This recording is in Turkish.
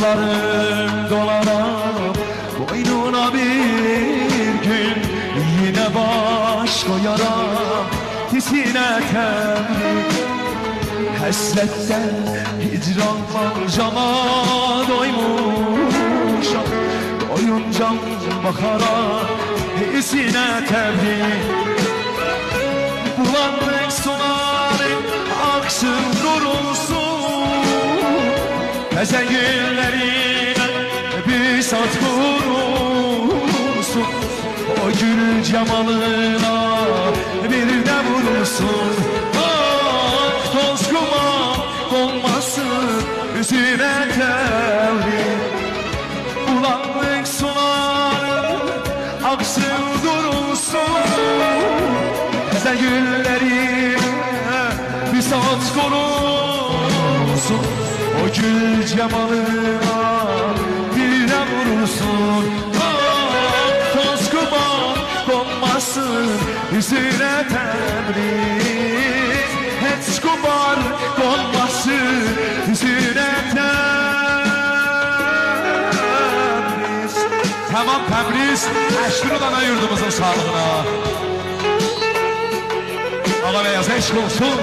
Dağlarım dolanam boynuna bir gün, yine baş koyaram tisine tembih. Həsrətdən hicran fancama doymuşam, doyuncam baxaram hissinə təbrik. Bulanıq sularım aksın durulsun, Həzən günlərinə bir saat vurulsun, o gül cemalına bir də vurulsun. Toz kuman konmasın üzüne tevrik. Bulanık sularım aksın durulsun, Həzən günlərine bir saat konulsun, o gül cemalına bir də vurulsun. Toz kuman konmasın üzüne tevrik. Heç kumar konmasın üzüne təbriz. Tamam Təbriz, əşkini dana yurdumuzun sağlığına. Ağa beyaz eşk olsun.